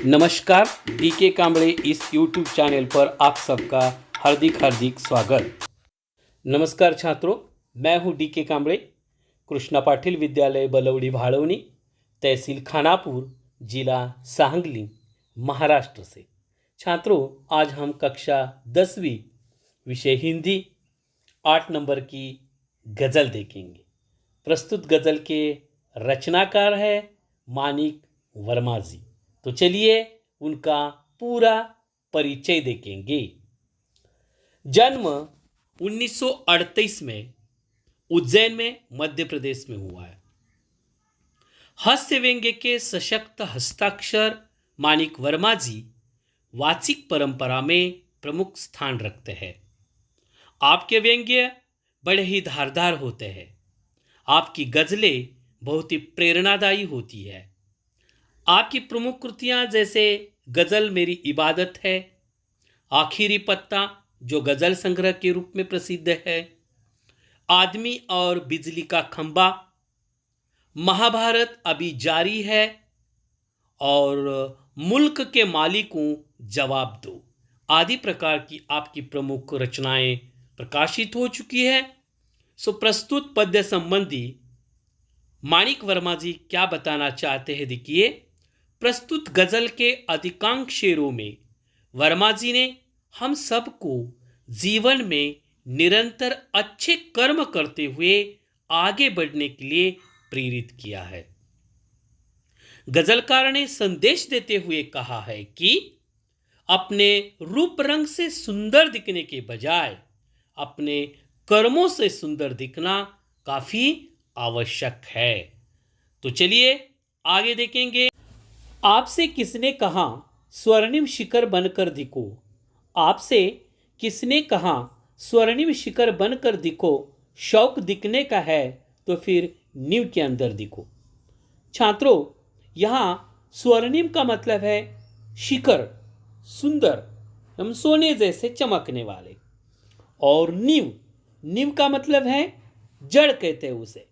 नमस्कार, डीके कांबळे इस YouTube channel पर आप सबका हार्दिक हार्दिक स्वागत। नमस्कार छात्रों, मैं हूं डीके कांबळे, कृष्णा पाटिल विद्यालय बलौड़ी भाड़ौनी, तहसील खानापुर, जिला सांगली, महाराष्ट्र से। छात्रों, आज हम कक्षा 10वीं विषय हिंदी 8 नंबर की गज़ल देखेंगे। प्रस्तुत गज़ल के रचनाकार है मानिक वर्मा जी। तो चलिए उनका पूरा परिचय देखेंगे। जन्म 1938 में उज्जैन में मध्य प्रदेश में हुआ है। हास्य व्यंग्य के सशक्त हस्ताक्षर मानिक वर्मा जी वाचिक परंपरा में प्रमुख स्थान रखते हैं। आपके व्यंग्य बड़े ही धारदार होते हैं। आपकी गज़लें बहुत ही प्रेरणादायी होती है। आपकी प्रमुख कृतियां जैसे गज़ल मेरी इबादत है, आखिरी पत्ता जो गज़ल संग्रह के रूप में प्रसिद्ध है, आदमी और बिजली का खंबा, महाभारत अभी जारी है और मुल्क के मालिकों जवाब दो आदि प्रकार की आपकी प्रमुख रचनाएं प्रकाशित हो चुकी है। सो प्रस्तुत पद्य संबंधी मानिक वर्मा जी क्या बताना चाहते हैं, देखिए। प्रस्तुत गज़ल के अधिकांश शेरों में वर्मा जी ने हम सबको जीवन में निरंतर अच्छे कर्म करते हुए आगे बढ़ने के लिए प्रेरित किया है। गज़लकार ने संदेश देते हुए कहा है कि अपने रूप रंग से सुंदर दिखने के बजाय अपने कर्मों से सुंदर दिखना काफ़ी आवश्यक है। तो चलिए आगे देखेंगे। आपसे किसने कहा स्वर्णिम शिखर बनकर दिखो, आपसे किसने कहा स्वर्णिम शिखर बनकर दिखो, शौक दिखने का है तो फिर नींव के अंदर दिखो। छात्रों, यहाँ स्वर्णिम का मतलब है शिखर, सुंदर, हम सोने जैसे चमकने वाले, और नींव, नींव का मतलब है जड़ कहते हैं उसे।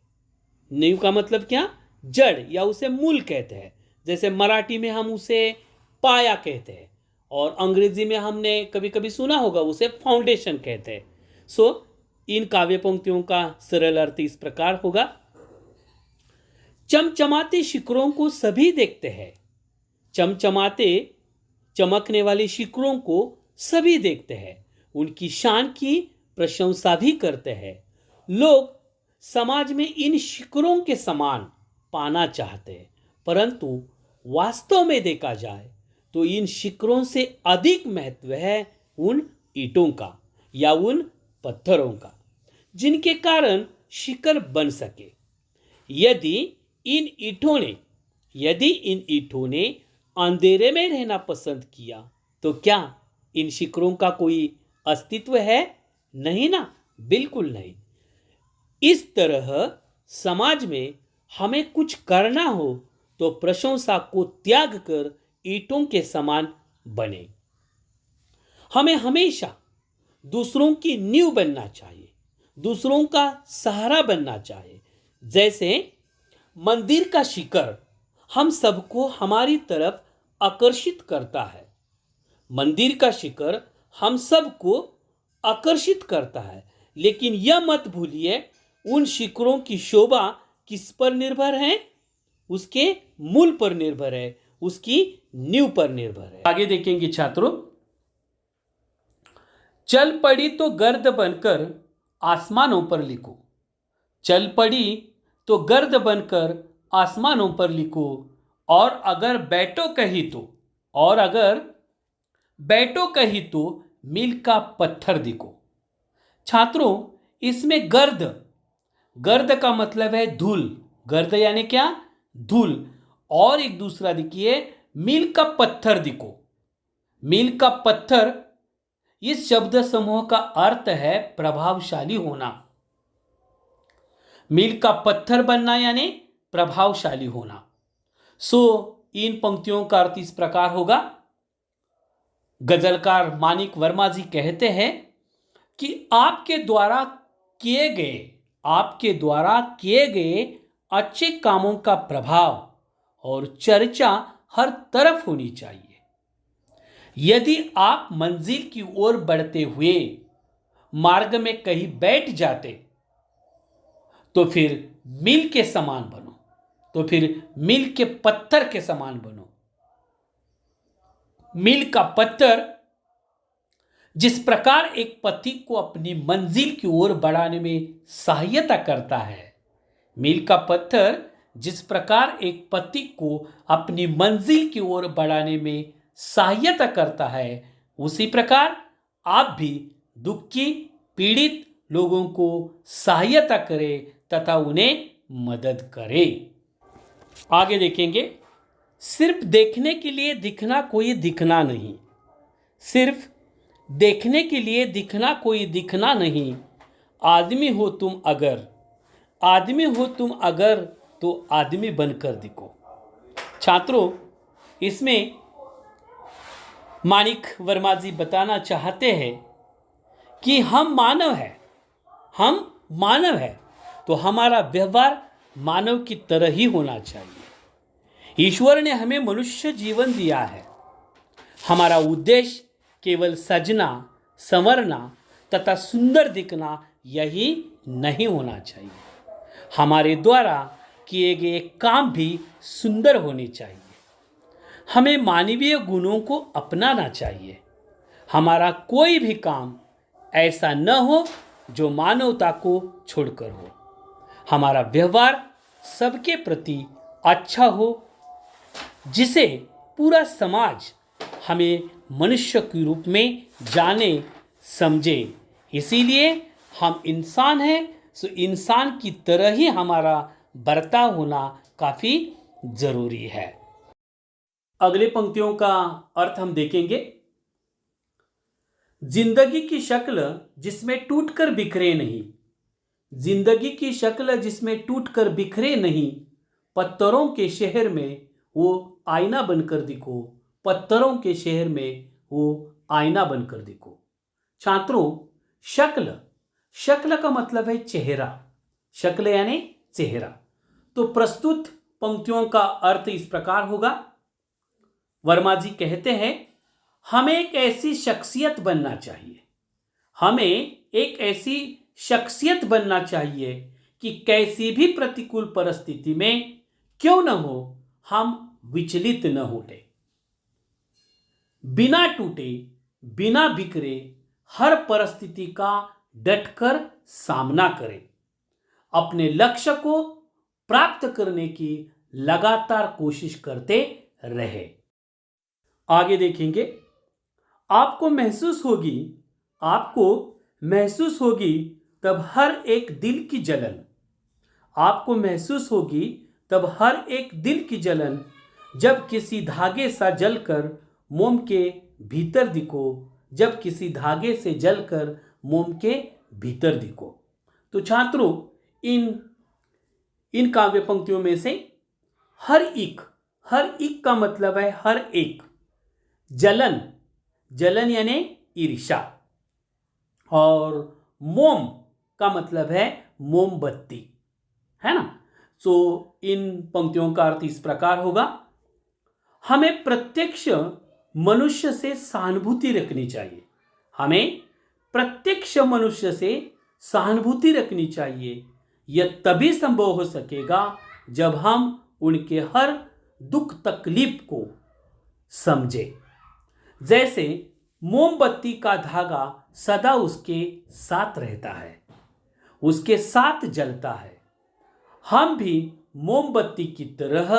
नींव का मतलब क्या? जड़, या उसे मूल कहते हैं। जैसे मराठी में हम उसे पाया कहते हैं और अंग्रेजी में हमने कभी कभी सुना होगा उसे फाउंडेशन कहते हैं। सो इन काव्य पंक्तियों का सरल अर्थ इस प्रकार होगा। चमचमाते शिखरों को सभी देखते हैं, चमचमाते चमकने वाले शिखरों को सभी देखते हैं, उनकी शान की प्रशंसा भी करते हैं। लोग समाज में इन शिखरों के समान पाना चाहते हैं, परंतु वास्तव में देखा जाए तो इन शिखरों से अधिक महत्व है उन ईंटों का या उन पत्थरों का जिनके कारण शिखर बन सके। यदि इन ईंटों ने अंधेरे में रहना पसंद किया तो क्या इन शिखरों का कोई अस्तित्व है? नहीं ना, बिल्कुल नहीं। इस तरह समाज में हमें कुछ करना हो तो प्रशंसा को त्याग कर ईंटों के समान बने। हमें हमेशा दूसरों की नींव बनना चाहिए, दूसरों का सहारा बनना चाहिए। जैसे मंदिर का शिखर हम सबको हमारी तरफ आकर्षित करता है, मंदिर का शिखर हम सबको आकर्षित करता है, लेकिन यह मत भूलिए उन शिखरों की शोभा किस पर निर्भर है? उसके मूल पर निर्भर है, उसकी नींव पर निर्भर है। आगे देखेंगे छात्रों। चल पड़ी तो गर्द बनकर आसमानों पर लिखो, चल पड़ी तो गर्द बनकर आसमानों पर लिखो, और अगर बैठो कहीं तो मील का पत्थर दिखो। छात्रों, इसमें गर्द का मतलब है धूल, गर्द यानी क्या? धूल। और एक दूसरा देखिए, मील का पत्थर दिखो। मील का पत्थर, इस शब्द समूह का अर्थ है प्रभावशाली होना। मील का पत्थर बनना यानी प्रभावशाली होना। सो इन पंक्तियों का अर्थ इस प्रकार होगा। गजलकार मानिक वर्मा जी कहते हैं कि आपके द्वारा किए गए अच्छे कामों का प्रभाव और चर्चा हर तरफ होनी चाहिए। यदि आप मंजिल की ओर बढ़ते हुए मार्ग में कहीं बैठ जाते तो फिर मील के समान बनो, तो फिर मील के पत्थर के समान बनो। मील का पत्थर जिस प्रकार एक पथिक को अपनी मंजिल की ओर बढ़ाने में सहायता करता है, मील का पत्थर जिस प्रकार एक पथिक को अपनी मंजिल की ओर बढ़ाने में सहायता करता है, उसी प्रकार आप भी दुखी पीड़ित लोगों को सहायता करें तथा उन्हें मदद करें। आगे देखेंगे, सिर्फ देखने के लिए दिखना कोई दिखना नहीं, सिर्फ देखने के लिए दिखना कोई दिखना नहीं। आदमी हो तुम अगर, आदमी हो तुम अगर तो आदमी बनकर दिखो। छात्रों, इसमें माणिक वर्मा जी बताना चाहते हैं कि हम मानव हैं, हम मानव हैं तो हमारा व्यवहार मानव की तरह ही होना चाहिए। ईश्वर ने हमें मनुष्य जीवन दिया है। हमारा उद्देश्य केवल सजना, संवरना तथा सुंदर दिखना यही नहीं होना चाहिए। हमारे द्वारा किए गए काम भी सुंदर होने चाहिए। हमें मानवीय गुणों को अपनाना चाहिए। हमारा कोई भी काम ऐसा न हो जो मानवता को छोड़कर हो। हमारा व्यवहार सबके प्रति अच्छा हो, जिसे पूरा समाज हमें मनुष्य के रूप में जाने समझे। इसीलिए हम इंसान हैं, सो इंसान की तरह ही हमारा बर्ताव होना काफ़ी ज़रूरी है। अगले पंक्तियों का अर्थ हम देखेंगे। जिंदगी की शक्ल जिसमें टूटकर बिखरे नहीं, जिंदगी की शक्ल जिसमें टूटकर बिखरे नहीं, पत्थरों के शहर में वो आईना बनकर दिखो, पत्थरों के शहर में वो आईना बनकर दिखो। छात्रों, शक्ल, शक्ल का मतलब है चेहरा, शक्ल यानी चेहरा। तो प्रस्तुत पंक्तियों का अर्थ इस प्रकार होगा। वर्मा जी कहते हैं, हमें एक ऐसी शख्सियत बनना चाहिए, हमें एक ऐसी शख्सियत बनना चाहिए कि कैसी भी प्रतिकूल परिस्थिति में क्यों न हो, हम विचलित न होते, बिना टूटे, बिना बिखरे हर परिस्थिति का डटकर सामना करें, अपने लक्ष्य को प्राप्त करने की लगातार कोशिश करते रहे। आगे देखेंगे, आपको महसूस होगी तब हर एक दिल की जलन, आपको महसूस होगी तब हर एक दिल की जलन, जब किसी धागे सा जलकर मोम के भीतर दिखो, जब किसी धागे से जलकर मोम के भीतर दिखो। तो छात्रों, इन काव्य पंक्तियों में से हर एक का मतलब है हर एक। जलन, जलन यानी ईर्ष्या, और मोम का मतलब है मोमबत्ती, है ना। सो इन पंक्तियों का अर्थ इस प्रकार होगा। हमें प्रत्यक्ष मनुष्य से सहानुभूति रखनी चाहिए, हमें प्रत्यक्ष मनुष्य से सहानुभूति रखनी चाहिए। यह तभी संभव हो सकेगा जब हम उनके हर दुख तकलीफ को समझे। जैसे मोमबत्ती का धागा सदा उसके साथ रहता है, उसके साथ जलता है, हम भी मोमबत्ती की तरह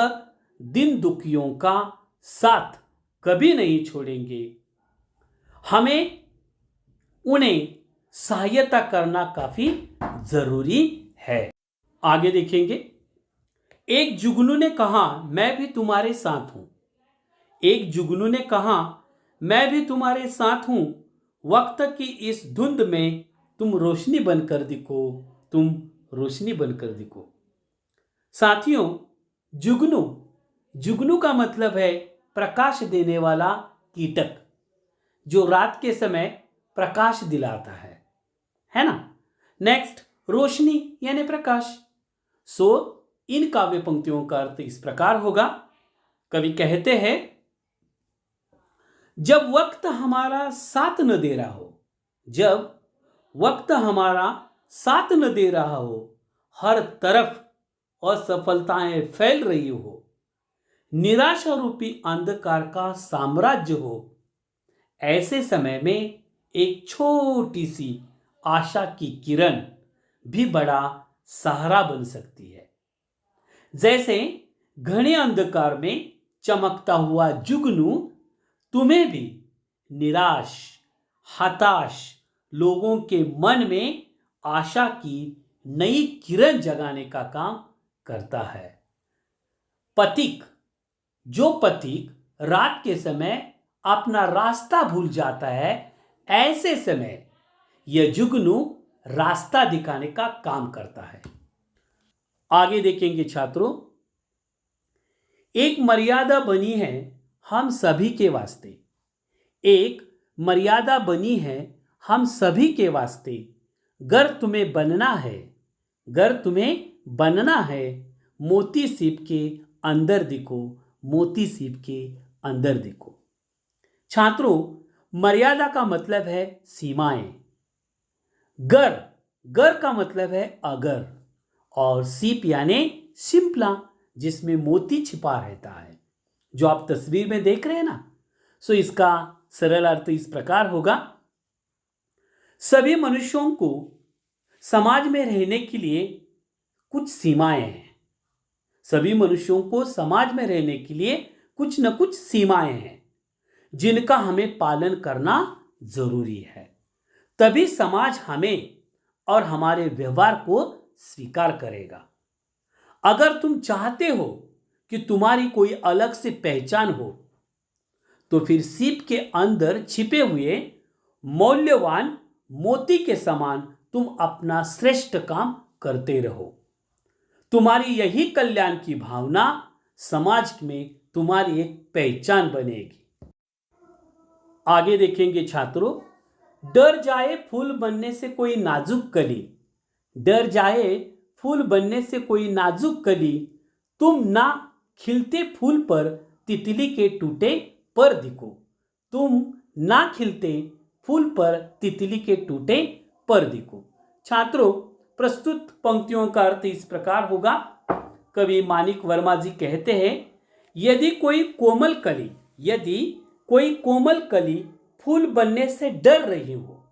दिन दुखियों का साथ कभी नहीं छोड़ेंगे। हमें उन्हें सहायता करना काफी जरूरी है। आगे देखेंगे, एक जुगनू ने कहा मैं भी तुम्हारे साथ हूं, एक जुगनू ने कहा मैं भी तुम्हारे साथ हूं, वक्त की इस धुंध में तुम रोशनी बनकर दिखो, तुम रोशनी बनकर दिखो। साथियों, जुगनू, जुगनू का मतलब है प्रकाश देने वाला कीटक, जो रात के समय प्रकाश दिलाता है ना। नेक्स्ट, रोशनी यानी प्रकाश। सो इन काव्य पंक्तियों का अर्थ इस प्रकार होगा। कवि कहते हैं, जब वक्त हमारा साथ न दे रहा हो, जब वक्त हमारा साथ न दे रहा हो, हर तरफ असफलताएं फैल रही हो, निराशा रूपी अंधकार का साम्राज्य हो, ऐसे समय में एक छोटी सी आशा की किरण भी बड़ा सहारा बन सकती है। जैसे घने अंधकार में चमकता हुआ जुगनू तुम्हें भी निराश, हताश लोगों के मन में आशा की नई किरण जगाने का काम करता है। पथिक, जो पथिक रात के समय अपना रास्ता भूल जाता है, ऐसे समय यह जुगनू रास्ता दिखाने का काम करता है। आगे देखेंगे छात्रों, एक मर्यादा बनी है हम सभी के वास्ते, एक मर्यादा बनी है हम सभी के वास्ते। गर तुम्हें बनना है, गर तुम्हें बनना है, मोती सीप के अंदर दिखो, मोती सीप के अंदर दिखो। छात्रों, मर्यादा का मतलब है सीमाएं। गर, गर का मतलब है अगर, और सीप यानी शिंपला, जिसमें मोती छिपा रहता है, जो आप तस्वीर में देख रहे हैं ना। सो इसका सरल अर्थ इस प्रकार होगा, सभी मनुष्यों को समाज में रहने के लिए कुछ सीमाएं हैं। सभी मनुष्यों को समाज में रहने के लिए कुछ न कुछ सीमाएं हैं, जिनका हमें पालन करना जरूरी है। तभी समाज हमें और हमारे व्यवहार को स्वीकार करेगा। अगर तुम चाहते हो कि तुम्हारी कोई अलग से पहचान हो, तो फिर सीप के अंदर छिपे हुए मौल्यवान मोती के समान तुम अपना श्रेष्ठ काम करते रहो। तुम्हारी यही कल्याण की भावना समाज में तुम्हारी एक पहचान बनेगी। आगे देखेंगे छात्रों, डर जाए फूल बनने से कोई नाजुक कली, डर जाए फूल बनने से कोई नाजुक कली, तुम ना खिलते फूल पर तितली के टूटे पर दिखो, तुम ना खिलते फूल पर तितली के टूटे पर दिखो। छात्रों, प्रस्तुत पंक्तियों का अर्थ इस प्रकार होगा। कवि मानिक वर्मा जी कहते हैं, यदि कोई कोमल कली, यदि कोई कोमल कली फूल बनने से डर रही हो,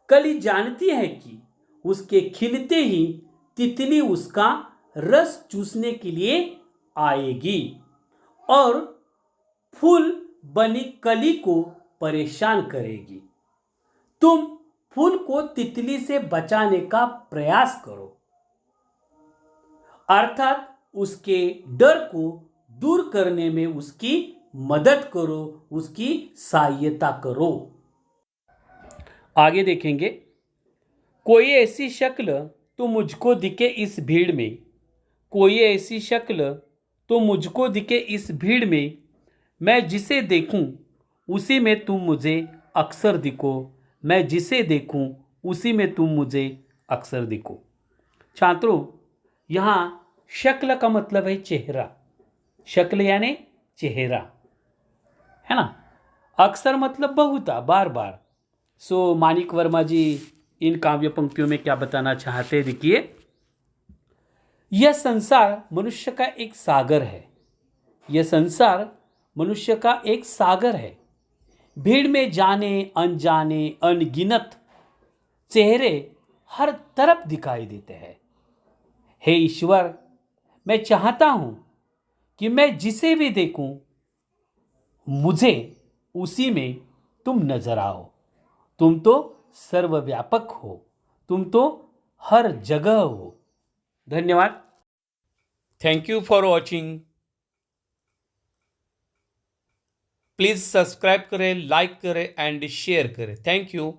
कली जानती है कि उसके खिलते ही तितली उसका रस चूसने के लिए आएगी और फूल बनी कली को परेशान करेगी। तुम फूल को तितली से बचाने का प्रयास करो, अर्थात उसके डर को दूर करने में उसकी मदद करो, उसकी सहायता करो। आगे देखेंगे, कोई ऐसी शक्ल तो मुझको दिखे इस भीड़ में, कोई ऐसी शक्ल तो मुझको दिखे इस भीड़ में, मैं जिसे देखूं उसी में तुम मुझे अक्सर दिखो, मैं जिसे देखूं उसी में तुम मुझे अक्सर दिखो। छात्रों, यहाँ शक्ल का मतलब है चेहरा, शक्ल यानी चेहरा, है ना। अक्सर मतलब बहुता, बार बार। सो मानिक वर्मा जी इन काव्य पंक्तियों में क्या बताना चाहते हैं, देखिए, यह संसार मनुष्य का एक सागर है, यह संसार मनुष्य का एक सागर है। भीड़ में जाने अनजाने अनगिनत चेहरे हर तरफ दिखाई देते हैं। हे ईश्वर, मैं चाहता हूं कि मैं जिसे भी देखूं मुझे उसी में तुम नजर आओ। तुम तो सर्वव्यापक हो, तुम तो हर जगह हो। धन्यवाद। Thank you for watching. Please subscribe करें, लाइक करें एंड शेयर करें। Thank you.